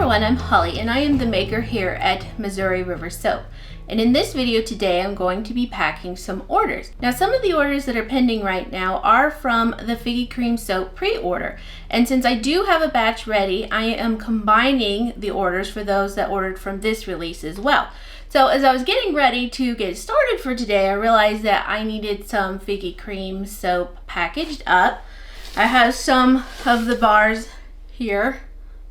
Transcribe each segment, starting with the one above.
everyone, I'm Holly and I am the maker here at Missouri River Soap. And in this video today, I'm going to be packing some orders. Now, some of the orders that are pending right now are from the Figgy Cream Soap pre-order. And since I do have a batch ready, I am combining the orders for those that ordered from this release as well. So as I was getting ready to get started for today, I realized that I needed some Figgy Cream Soap packaged up. I have some of the bars here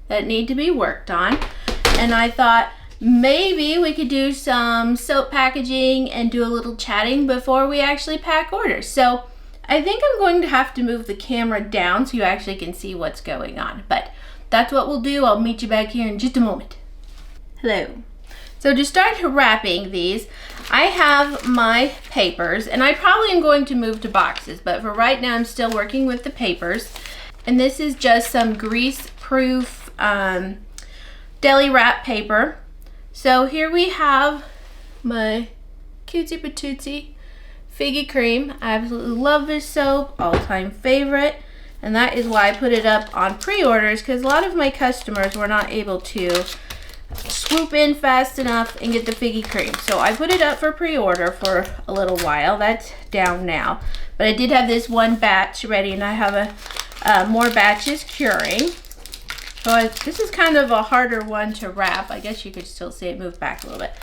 that need to be worked on, and I thought maybe we could do some soap packaging and do a little chatting before we actually pack orders. So I think I'm going to have to move the camera down so you actually can see what's going on, but that's what we'll do. I'll meet you back here in just a moment. Hello. So to start wrapping these, I have my papers, and I probably am going to move to boxes, but for right now I'm still working with the papers. And this is just some grease-proof deli wrap paper. So here we have my cutesy patootsy Figgy Cream. I absolutely love this soap, all-time favorite, and that is why I put it up on pre-orders, because a lot of my customers were not able to swoop in fast enough and get the Figgy Cream. So I put it up for pre-order for a little while. That's down now, but I did have this one batch ready, and I have more batches curing. So this is kind of a harder one to wrap. I guess you could still see it move back a little bit.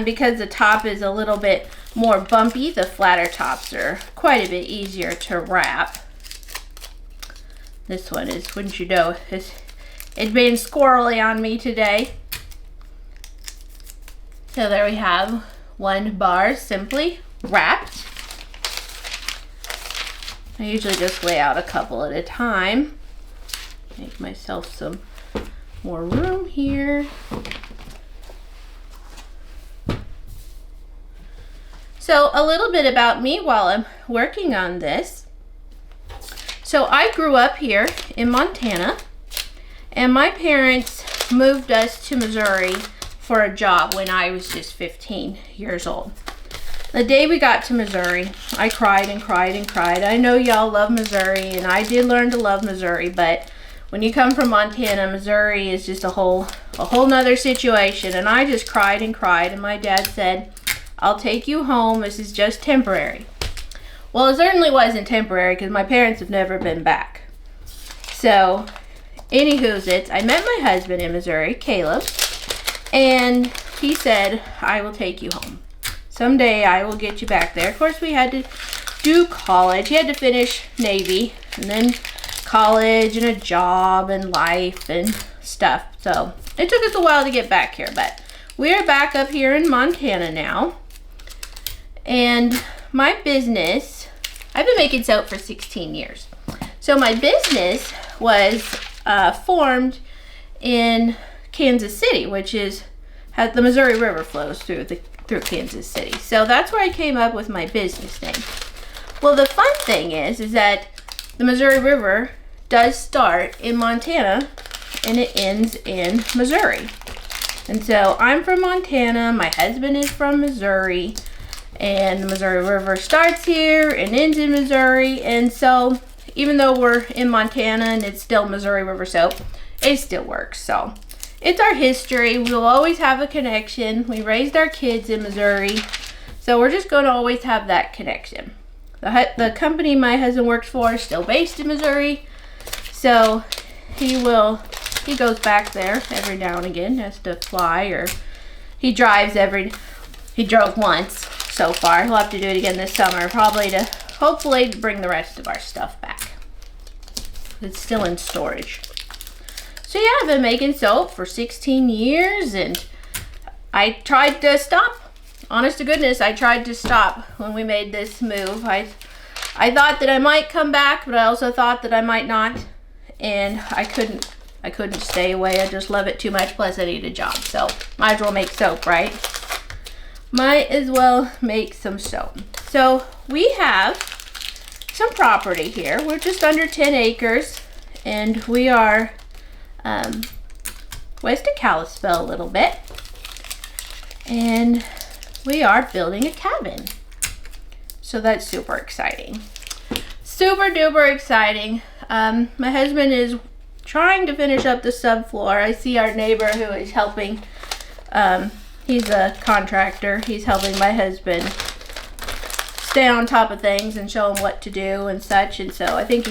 Because the top is a little bit more bumpy, the flatter tops are quite a bit easier to wrap. This one is, wouldn't you know, it's been squirrely on me today. So there we have one bar simply wrapped. I usually just lay out a couple at a time. Make myself some more room here. So a little bit about me while I'm working on this. So I grew up here in Montana, and my parents moved us to Missouri for a job when I was just 15 years old. The day we got to Missouri, I cried and cried and cried. I know y'all love Missouri, and I did learn to love Missouri, but when you come from Montana, Missouri is just a whole nother situation. And I just cried and cried, and my dad said, "I'll take you home. This is just temporary." Well, it certainly wasn't temporary, because my parents have never been back. So, anywho's it, I met my husband in Missouri, Caleb, and he said, "I will take you home. Someday I will get you back there." Of course, we had to do college. He had to finish Navy, and then college and a job and life and stuff. So it took us a while to get back here, but we're back up here in Montana now. And my business, I've been making soap for 16 years. So my business was formed in Kansas City, which has the Missouri River flows through Kansas City. So that's where I came up with my business name. Well, the fun thing is that the Missouri River does start in Montana and it ends in Missouri. And so I'm from Montana, my husband is from Missouri, and the Missouri River starts here and ends in Missouri. And so even though we're in Montana and it's still Missouri River Soap, it still works. So it's our history. We'll always have a connection. We raised our kids in Missouri, so we're just going to always have that connection. The company my husband works for is still based in Missouri, so he goes back there every now and again, has to fly, or he drove once so far. He'll have to do it again this summer, probably to hopefully bring the rest of our stuff back. It's still in storage. So yeah, I've been making soap for 16 years, and I tried to stop. Honest to goodness, I tried to stop when we made this move. I thought that I might come back, but I also thought that I might not, and I couldn't stay away. I just love it too much, plus I need a job, so might as well make soap, right? Might as well make some soap. So we have some property here. We're just under 10 acres, and we are west of Kalispell a little bit, and we are building a cabin. So that's super exciting. Super duper exciting. My husband is trying to finish up the subfloor. I see our neighbor who is helping. He's a contractor. He's helping my husband stay on top of things and show him what to do and such. And so I think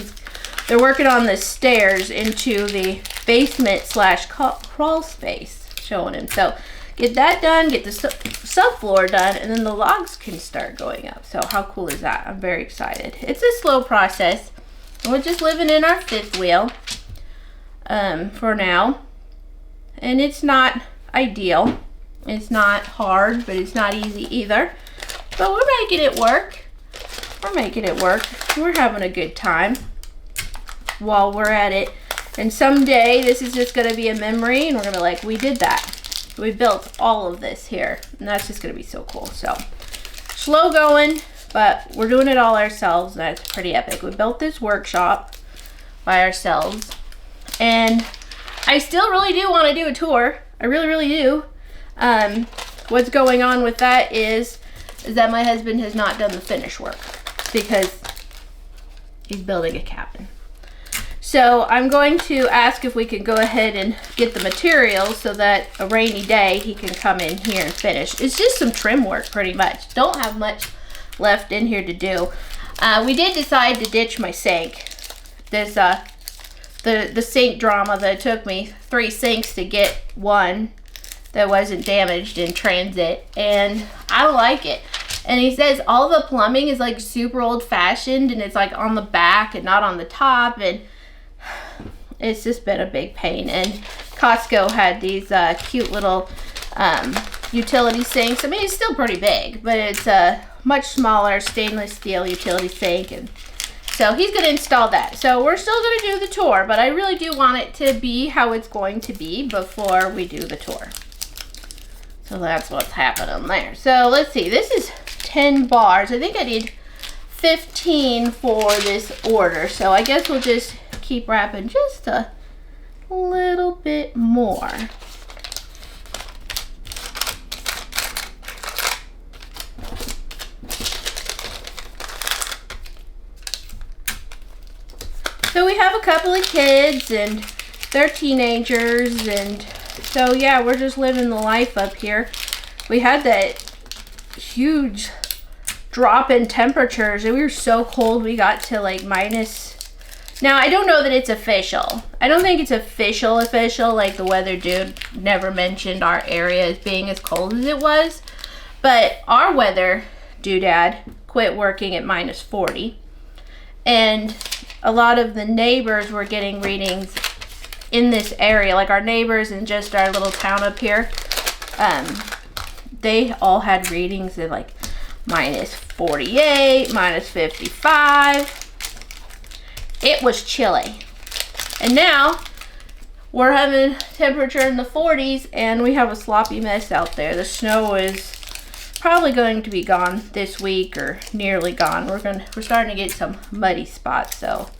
they're working on the stairs into the basement / crawl space, showing him. So get that done, get the subfloor done, and then the logs can start going up. So how cool is that? I'm very excited. It's a slow process. We're just living in our fifth wheel for now. And it's not ideal. It's not hard, but it's not easy either. But we're making it work. We're making it work. We're having a good time while we're at it. And someday this is just going to be a memory, and we're going to be like, we did that. We built all of this here. And that's just going to be so cool. So slow going, but we're doing it all ourselves. And that's pretty epic. We built this workshop by ourselves. And I still really do want to do a tour. I really, really do. What's going on with that is that my husband has not done the finish work because he's building a cabin. So I'm going to ask if we can go ahead and get the materials so that a rainy day he can come in here and finish. It's just some trim work pretty much. Don't have much left in here to do. We did decide to ditch my sink. There's the sink drama that it took me 3 sinks to get one that wasn't damaged in transit, and I don't like it. And he says all the plumbing is like super old-fashioned, and it's like on the back and not on the top, and it's just been a big pain. And Costco had these cute little utility sinks. I mean, it's still pretty big, but it's a much smaller stainless steel utility sink, and so he's going to install that. So we're still going to do the tour, but I really do want it to be how it's going to be before we do the tour. So that's what's happening there. So let's see, this is 10 bars. I think I need 15 for this order. So I guess we'll just keep wrapping just a little bit more. So we have a couple of kids and they're teenagers, and so yeah, we're just living the life up here. We had that huge drop in temperatures and we were so cold we got to like minus. Now I don't know that it's official. I don't think it's official like the weather dude never mentioned our area as being as cold as it was. But our weather doodad quit working at minus 40. And a lot of the neighbors were getting readings in this area, like our neighbors in just our little town up here. They all had readings at like minus 48, minus 55. It was chilly. And now we're having temperature in the 40s and we have a sloppy mess out there. The snow is probably going to be gone this week or nearly gone. We're starting to get some muddy spots, so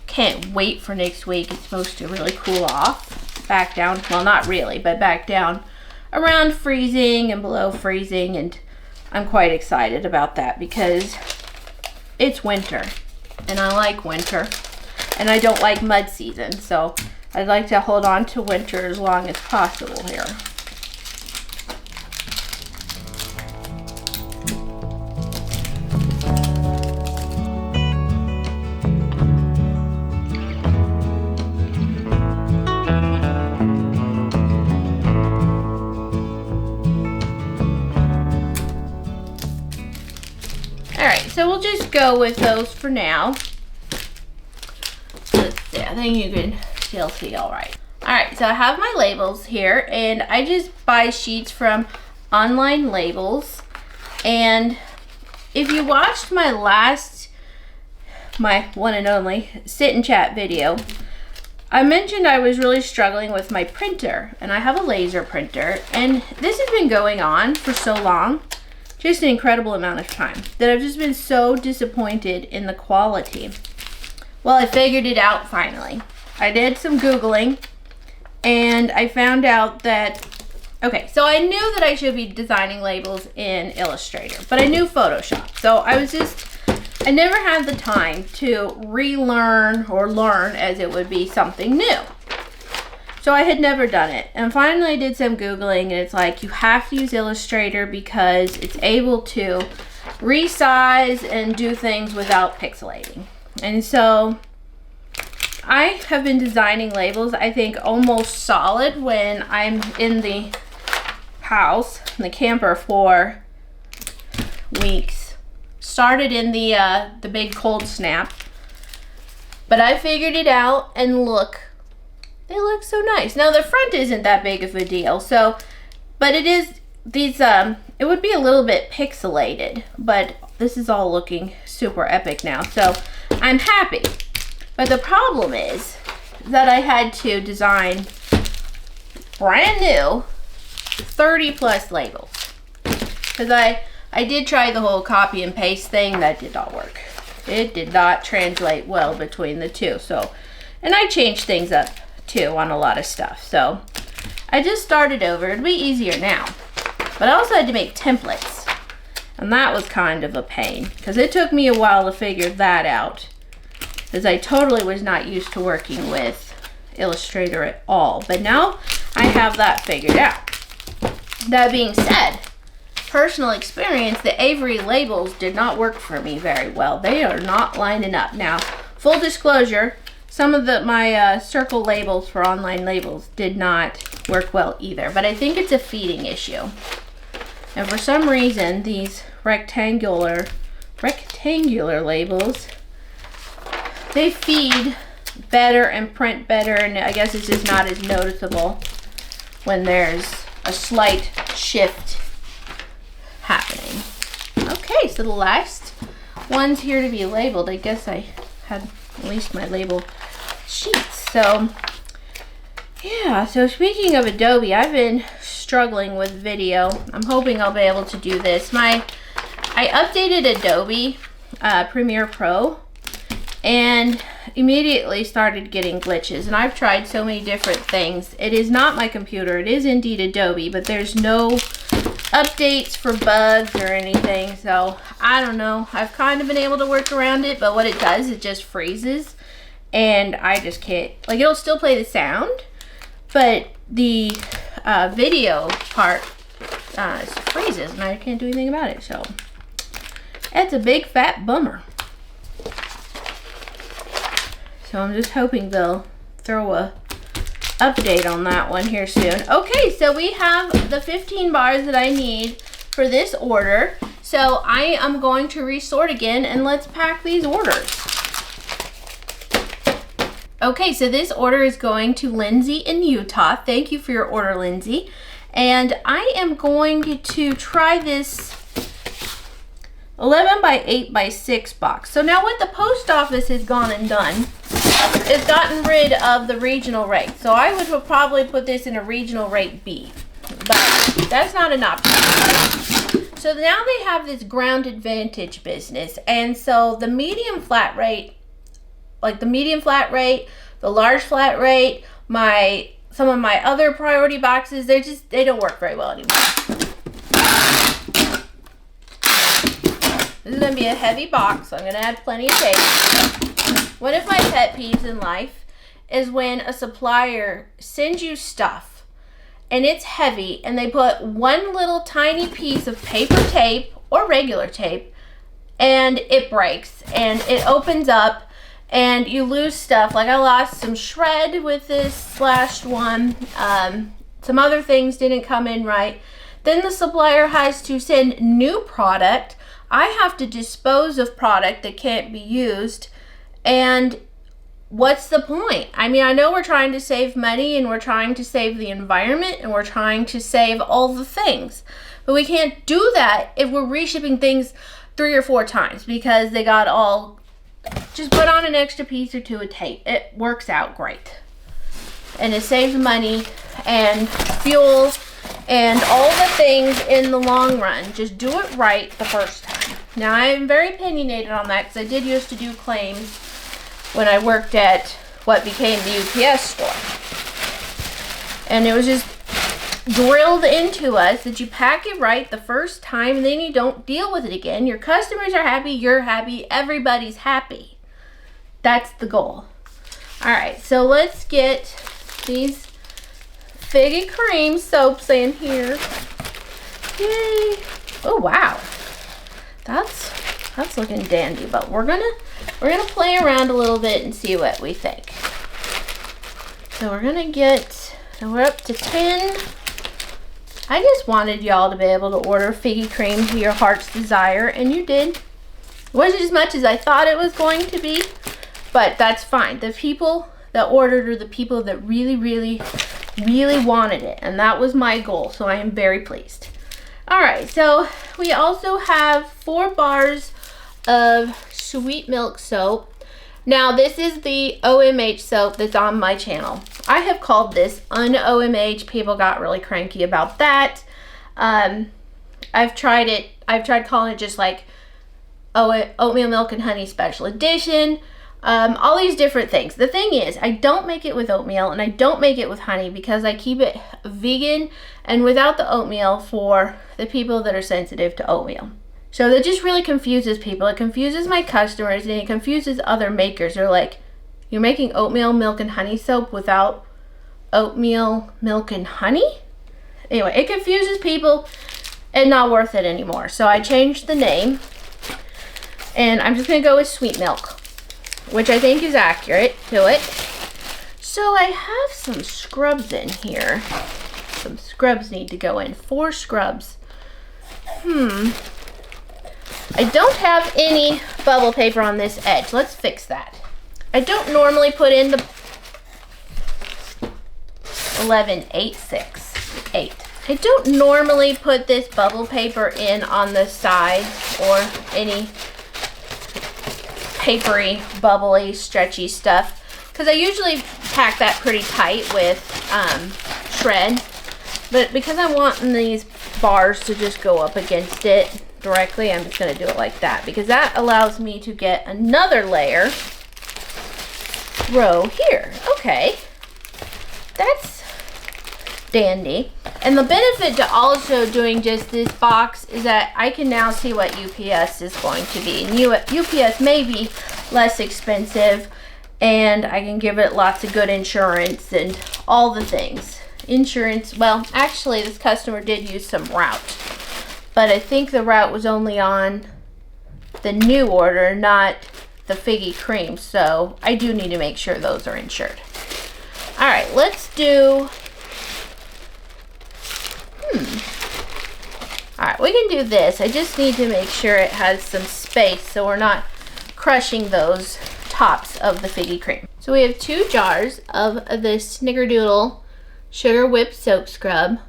can't wait for next week. It's supposed to really cool off back down. Well, not really, but back down around freezing and below freezing, and I'm quite excited about that because it's winter and I like winter and I don't like mud season, so I'd like to hold on to winter as long as possible here. So we'll just go with those for now. Let's see, I think you can still see all right. All right, so I have my labels here and I just buy sheets from Online Labels. And if you watched my one and only sit and chat video, I mentioned I was really struggling with my printer, and I have a laser printer, and this has been going on for so long. Just an incredible amount of time that I've just been so disappointed in the quality. Well, I figured it out finally. I did some Googling and I found out that, okay, so I knew that I should be designing labels in Illustrator, but I knew Photoshop. So I was just I never had the time to relearn or learn, as it would be something new. So I had never done it. And finally I did some Googling, and it's like you have to use Illustrator because it's able to resize and do things without pixelating. And so I have been designing labels, I think, almost solid when I'm in the house, in the camper, for weeks. Started in the big cold snap, but I figured it out, and look, they look so nice. Now the front isn't that big of a deal, so, but it is, these, it would be a little bit pixelated, but this is all looking super epic now, so I'm happy. But the problem is that I had to design brand new 30 plus labels, because I did try the whole copy and paste thing. That did not work. It did not translate well between the two. So, and I changed things up too on a lot of stuff. So I just started over. It'd be easier now. But I also had to make templates. And that was kind of a pain, because it took me a while to figure that out, because I totally was not used to working with Illustrator at all. But now I have that figured out. That being said, personal experience, the Avery labels did not work for me very well. They are not lining up. Now, full disclosure, some of my circle labels for online labels did not work well either, but I think it's a feeding issue. And for some reason, these rectangular labels, they feed better and print better, and I guess it's just not as noticeable when there's a slight shift happening. Okay, so the last ones here to be labeled, I guess I had at least my label sheets. So yeah, so speaking of Adobe, I've been struggling with video. I'm hoping I'll be able to do this. I updated Adobe Premiere Pro and immediately started getting glitches, and I've tried so many different things. It is not my computer, it is indeed Adobe, but there's no updates for bugs or anything, so I don't know. I've kind of been able to work around it, but what it does, it just freezes, and I just can't, like, it'll still play the sound, but the video part freezes, and I can't do anything about it, so it's a big fat bummer. So I'm just hoping they'll throw a update on that one here soon. Okay, so we have the 15 bars that I need for this order. So I am going to resort again, and let's pack these orders. Okay, so this order is going to Lindsay in Utah. Thank you for your order, Lindsay. And I am going to try this 11 by 8 by 6 box. So now what the post office has gone and done is gotten rid of the regional rate. So I would probably put this in a regional rate B, but that's not an option. So now they have this ground advantage business, and so the medium flat rate, like the medium flat rate, the large flat rate, some of my other priority boxes, they don't work very well anymore. This is going to be a heavy box, so I'm going to add plenty of tape. One of my pet peeves in life is when a supplier sends you stuff and it's heavy and they put one little tiny piece of paper tape or regular tape and it breaks and it opens up and you lose stuff. Like I lost some shred with this slashed one. Some other things didn't come in right. Then the supplier has to send new product. I have to dispose of product that can't be used. And what's the point? I mean, I know we're trying to save money and we're trying to save the environment and we're trying to save all the things. But we can't do that if we're reshipping things 3 or 4 times because they got all, just put on an extra piece or two of tape. It works out great. And it saves money and fuel and all the things in the long run. Just do it right the first time. Now, I'm very opinionated on that because I did used to do claims when I worked at what became the UPS store. And it was just drilled into us that you pack it right the first time and then you don't deal with it again. Your customers are happy, you're happy, everybody's happy. That's the goal. All right, so let's get these Figgy Cream soaps in here. Yay. Oh wow. That's looking dandy, but we're gonna play around a little bit and see what we think. So we're up to 10. I just wanted y'all to be able to order Figgy Cream to your heart's desire, and you did. It wasn't as much as I thought it was going to be, but that's fine. The people that ordered are the people that really, really, really wanted it, and that was my goal, so I am very pleased. All right, so we also have 4 bars of sweet milk soap. Now, this is the OMH soap that's on my channel. I have called this un-OMH. People got really cranky about that. I've tried calling it just like oatmeal milk and honey special edition. All these different things. The thing is, I don't make it with oatmeal and I don't make it with honey because I keep it vegan and without the oatmeal for the people that are sensitive to oatmeal. So that just really confuses people. It confuses my customers and it confuses other makers. They're like, you're making oatmeal milk and honey soap without oatmeal milk and honey? Anyway, it confuses people and not worth it anymore. So I changed the name and I'm just gonna go with sweet milk, which I think is accurate to it. So I have some scrubs in here. Some scrubs need to go in. 4 scrubs. I don't have any bubble paper on this edge. Let's fix that. I don't normally put in the 11, 8, 6, 8. I don't normally put this bubble paper in on the side or any papery, bubbly, stretchy stuff because I usually pack that pretty tight with shred. But because I want these bars to just go up against it directly, I'm just going to do it like that because that allows me to get another layer row here. Okay, that's dandy. And the benefit to also doing just this box is that I can now see what UPS is going to be. And UPS may be less expensive and I can give it lots of good insurance and all the things. Insurance, well, actually this customer did use some route, but I think the route was only on the new order, not the Figgy Cream, so I do need to make sure those are insured. All right, let's do, all right, we can do this. I just need to make sure it has some space so we're not crushing those tops of the Figgy Cream. So we have 2 jars of the Snickerdoodle Sugar Whip Soap Scrub.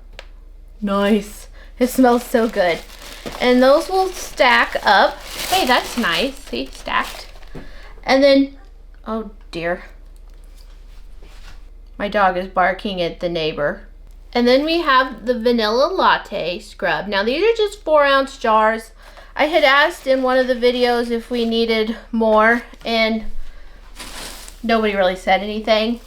Nice. It smells so good. And those will stack up. Hey, that's nice. See, stacked. And then, oh dear. My dog is barking at the neighbor. And then we have the Vanilla Latte Scrub. Now these are just 4-ounce jars. I had asked in one of the videos if we needed more and nobody really said anything.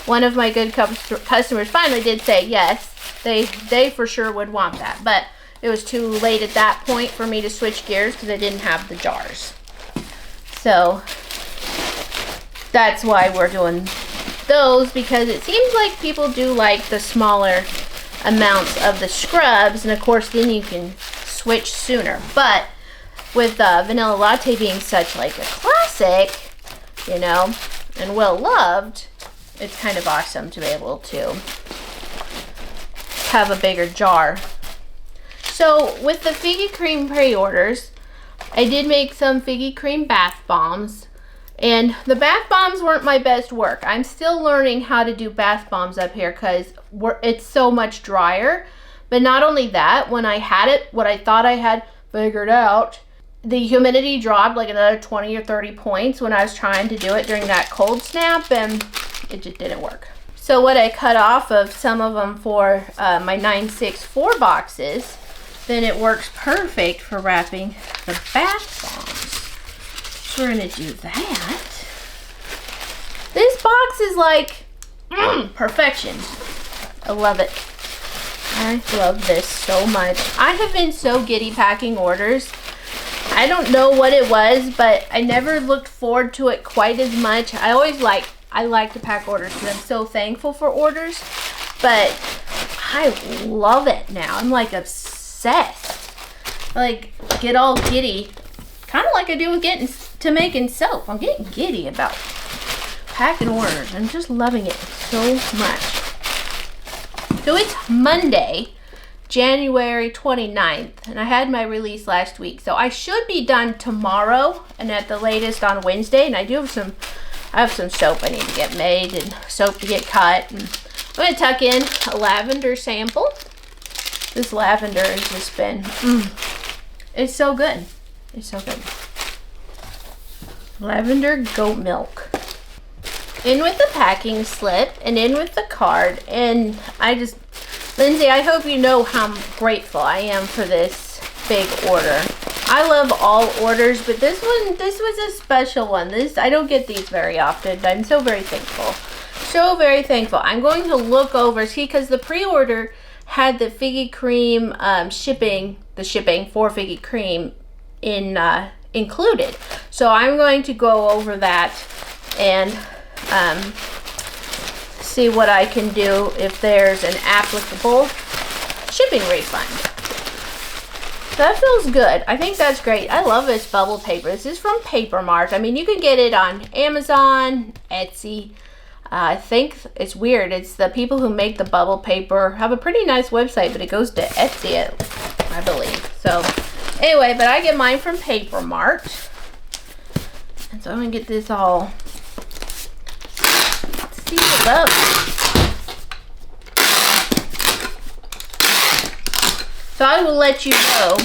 One of my good customers finally did say yes. They for sure would want that, but it was too late at that point for me to switch gears because I didn't have the jars. So that's why we're doing those, because it seems like people do like the smaller amounts of the scrubs, and of course then you can switch sooner. But with Vanilla Latte being such like a classic, you know, and well loved, it's kind of awesome to be able to have a bigger jar. So with the Figgy Cream pre-orders, I did make some Figgy Cream bath bombs, and the bath bombs weren't my best work. I'm still learning how to do bath bombs up here because it's so much drier. But not only that, when I had it, what I thought I had figured out, the humidity dropped like another 20 or 30 points when I was trying to do it during that cold snap, and it just didn't work. So what I cut off of some of them for my 964 boxes, then it works perfect for wrapping the bath bombs. So we're gonna do that. This box is like perfection. I love it. I love this so much. I have been so giddy packing orders. I don't know what it was, but I never looked forward to it quite as much. I like to pack orders because I'm so thankful for orders, but I love it now. I'm like obsessed. I like get all giddy, kind of like I do with making soap. I'm getting giddy about packing orders. I'm just loving it so much. So it's Monday, January 29th, and I had my release last week. So I should be done tomorrow and at the latest on Wednesday. And I have some soap I need to get made and soap to get cut. And I'm going to tuck in a lavender sample. This lavender has just been, it's so good. It's so good. Lavender goat milk. In with the packing slip and in with the card. And Lindsay, I hope you know how grateful I am for this big order. I love all orders, but this was a special one. I don't get these very often. I'm so very thankful. So very thankful. I'm going to look over, see, because the pre-order had the Figgy Cream shipping for Figgy Cream included. So I'm going to go over that and see what I can do if there's an applicable shipping refund. So that feels good. I think that's great. I love this bubble paper. This is from Paper Mart. I mean, you can get it on Amazon, Etsy. I think it's weird. It's the people who make the bubble paper have a pretty nice website, but it goes to Etsy, I believe. So anyway, but I get mine from Paper Mart. And so I'm going to get this all sealed up. So I will let you know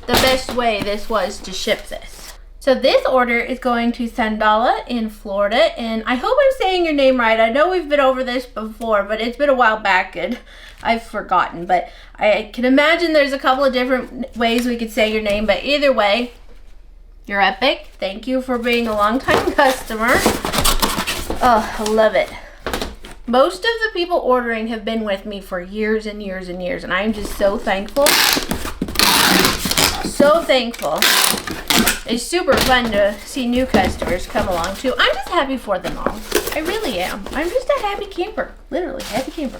the best way this was to ship this. So this order is going to Sandala in Florida, and I hope I'm saying your name right. I know we've been over this before, but it's been a while back and I've forgotten. But I can imagine there's a couple of different ways we could say your name, but either way, you're epic. Thank you for being a longtime customer. Oh, I love it. Most of the people ordering have been with me for years and years and years, and I'm just so thankful. So thankful. It's super fun to see new customers come along too. I'm just happy for them all. I really am. I'm just a happy camper. Literally, happy camper.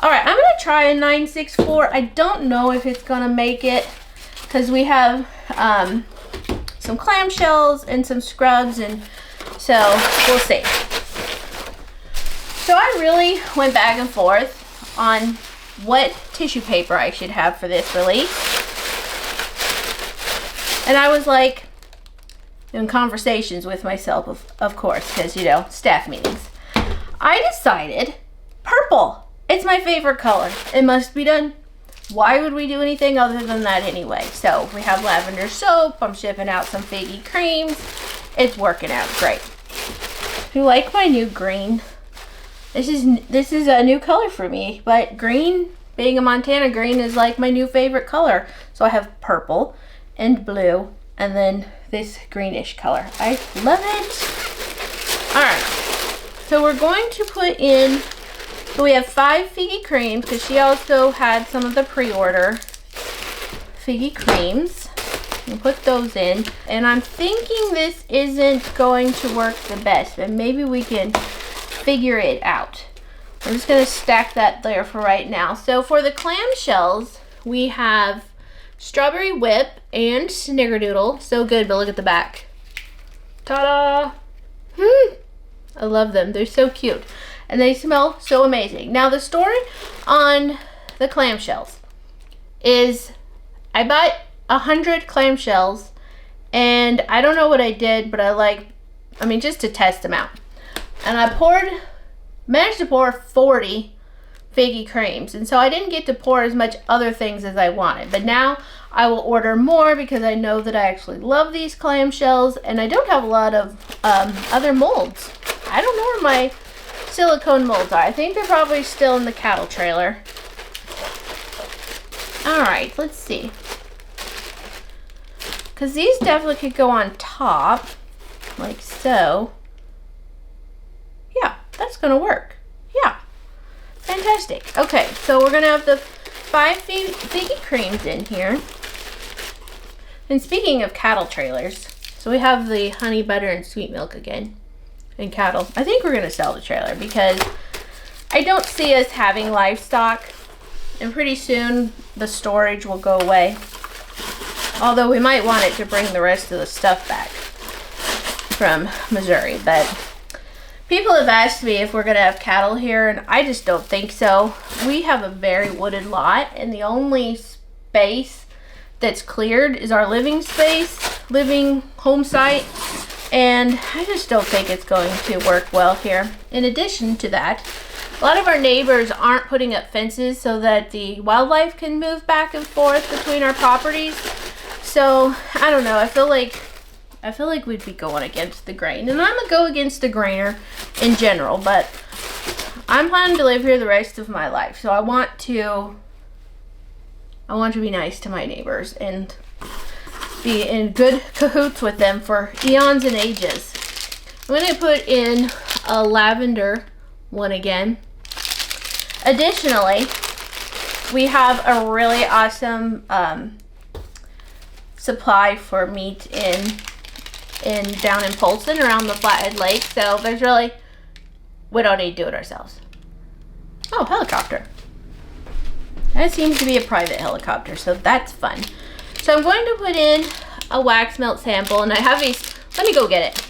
All right, I'm going to try a 964. I don't know if it's going to make it because we have some clamshells and some scrubs, and so we'll see. So I really went back and forth on what tissue paper I should have for this release. And I was like, in conversations with myself, of course, because, you know, staff meetings. I decided purple. It's my favorite color. It must be done. Why would we do anything other than that anyway? So we have lavender soap. I'm shipping out some Figgy creams. It's working out great. You like my new green? This is a new color for me, but green, being a Montana green, is like my new favorite color. So I have purple and blue, and then this greenish color. I love it. All right, so we're going to put in, so we have 5 Figgy creams, because she also had some of the pre-order Figgy creams. We'll put those in, and I'm thinking this isn't going to work the best, but maybe we can figure it out. I'm just going to stack that there for right now. So for the clamshells, we have Strawberry Whip and Snickerdoodle. So good, but look at the back. Ta-da! I love them. They're so cute. And they smell so amazing. Now the story on the clamshells is I bought 100 clamshells, and I don't know what I did, but just to test them out. And I managed to pour 40 Figgy creams. And so I didn't get to pour as much other things as I wanted. But now I will order more because I know that I actually love these clamshells. And I don't have a lot of other molds. I don't know where my silicone molds are. I think they're probably still in the cattle trailer. All right, let's see. Because these definitely could go on top, like so. Yeah, that's gonna work. Yeah, fantastic. Okay, so we're gonna have the 5 figgy creams in here. And speaking of cattle trailers, so we have the honey butter and sweet milk again and cattle. I think we're gonna sell the trailer because I don't see us having livestock, and pretty soon the storage will go away. Although we might want it to bring the rest of the stuff back from Missouri, but people have asked me if we're gonna have cattle here, and I just don't think so. We have a very wooded lot, and the only space that's cleared is our living home site, and I just don't think it's going to work well here. In addition to that, a lot of our neighbors aren't putting up fences so that the wildlife can move back and forth between our properties. So I don't know, I feel like we'd be going against the grain, and I'm gonna go against the grainer in general, but I'm planning to live here the rest of my life, so I want to be nice to my neighbors and be in good cahoots with them for eons and ages. I'm going to put in a lavender one again. Additionally, we have a really awesome supply for meat down in Polson around the Flathead Lake, so we don't need to do it ourselves. Oh, helicopter. That seems to be a private helicopter, so that's fun. So I'm going to put in a wax melt sample, and I have these. Let me go get it.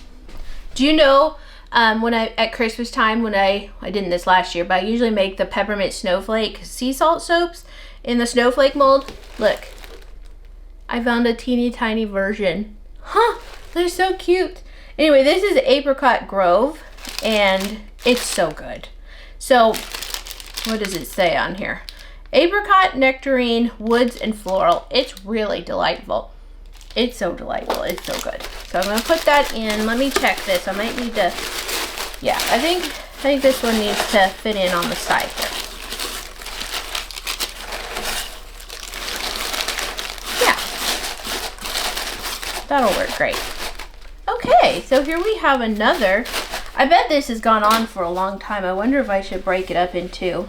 Do you know at Christmas time, when I didn't this last year, but I usually make the peppermint snowflake sea salt soaps in the snowflake mold? Look, I found a teeny tiny version. Huh, they're so cute. Anyway, this is Apricot Grove, and it's so good. So what does it say on here? Apricot, nectarine, woods, and floral. It's really delightful. It's so delightful. It's so good. So I'm going to put that in. Let me check this. I might need to, yeah, I think this one needs to fit in on the side here. Yeah. That'll work great. Okay, so here we have another. I bet this has gone on for a long time. I wonder if I should break it up in two.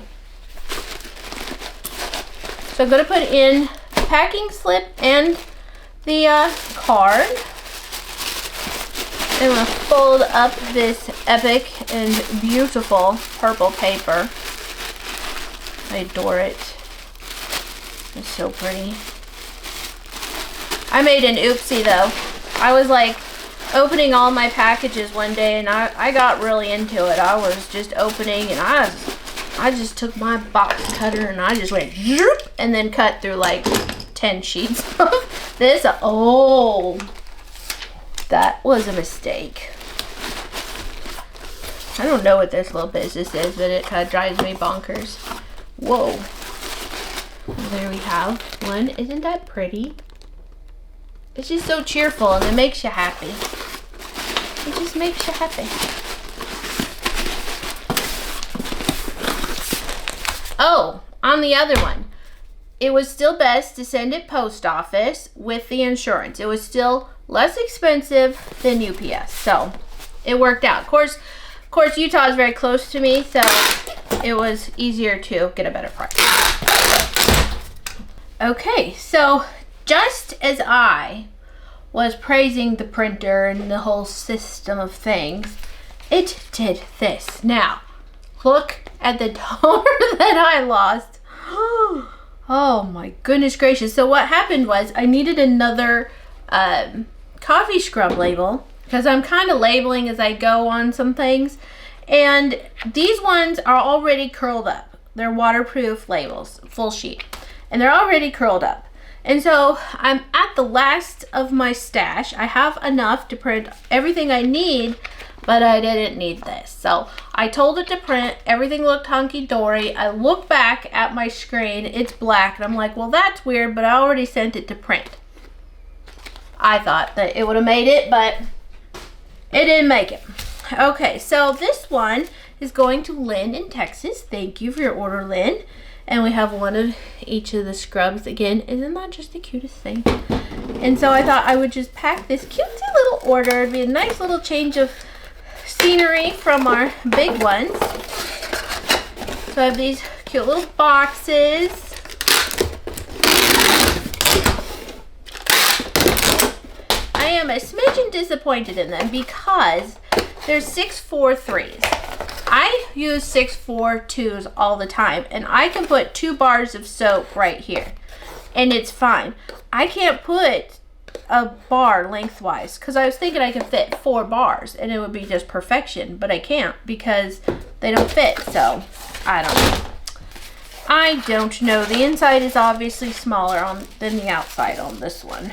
So I'm going to put in the packing slip and the card. I'm going to fold up this epic and beautiful purple paper. I adore it. It's so pretty. I made an oopsie though. I was like opening all my packages one day, and I got really into it. I was just opening, and I just took my box cutter and I just went zoop, and then cut through like 10 sheets of this. Oh, that was a mistake. I don't know what this little business is, but it kind of drives me bonkers. Whoa. There we have one. Isn't that pretty? It's just so cheerful, and it makes you happy. It just makes you happy. Oh, on the other one, it was still best to send it post office with the insurance. It was still less expensive than UPS, so it worked out. Of course, Utah is very close to me, so it was easier to get a better price. Okay, so just as I was praising the printer and the whole system of things, it did this. Now, look at the toner that I lost. Oh my goodness gracious. So what happened was I needed another coffee scrub label, because I'm kind of labeling as I go on some things. And these ones are already curled up. They're waterproof labels, full sheet. And they're already curled up. And so I'm at the last of my stash. I have enough to print everything I need, but I didn't need this. So I told it to print. Everything looked hunky-dory. I look back at my screen. It's black. And I'm like, well, that's weird, but I already sent it to print. I thought that it would have made it, but it didn't make it. Okay, so this one is going to Lynn in Texas. Thank you for your order, Lynn. And we have one of each of the scrubs. Again, isn't that just the cutest thing? And so I thought I would just pack this cutesy little order. It'd be a nice little change of scenery from our big ones. So I have these cute little boxes. am a smidgen disappointed in them because they're 643s. I use 642s all the time, and I can put 2 bars of soap right here, and it's fine. I can't put a bar lengthwise because I was thinking I could fit 4 bars and it would be just perfection, but I can't because they don't fit. So I don't know. The inside is obviously smaller than the outside on this one,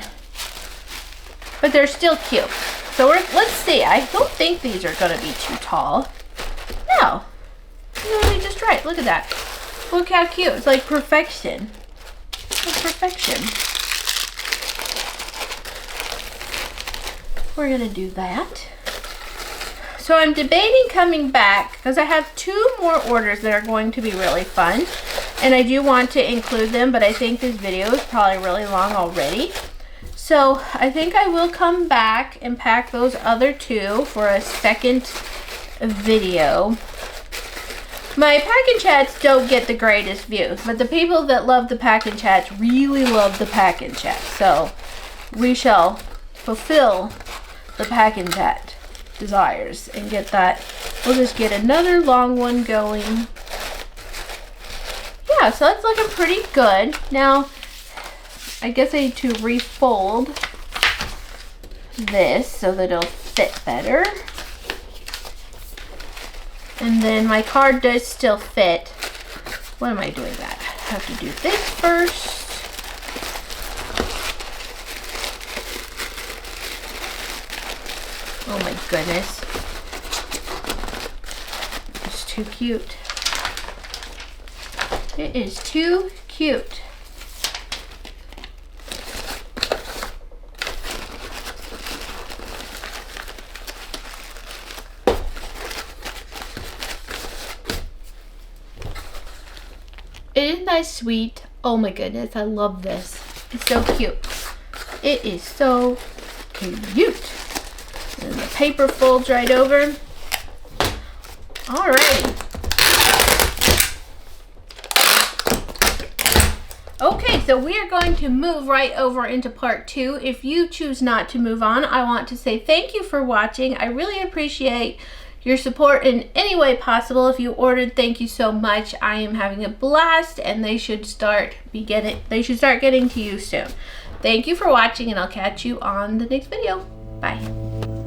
but they're still cute. So let's see. I don't think these are going to be too tall. No, really just right. Look at that. Look how cute. It's like perfection. It's perfection. We're gonna do that. So I'm debating coming back because I have 2 more orders that are going to be really fun, and I do want to include them, but I think this video is probably really long already. So I think I will come back and pack those other 2 for a second video. My pack and chats don't get the greatest views, but the people that love the pack and chats really love the pack and chat. So we shall fulfill the pack and chat desires and get that. We'll just get another long one going. Yeah, so that's looking pretty good. Now, I guess I need to refold this so that it'll fit better. And then my card does still fit. What am I doing that? I have to do this first. Oh my goodness. It's too cute. It is too cute. Isn't that sweet? Oh my goodness, I love this. It's so cute. It is so cute. And the paper folds right over. Alrighty. Okay, so we are going to move right over into part 2. If you choose not to move on, I want to say thank you for watching. I really appreciate your support in any way possible. If you ordered, thank you so much. I am having a blast, and they should start getting to you soon. Thank you for watching, and I'll catch you on the next video. Bye.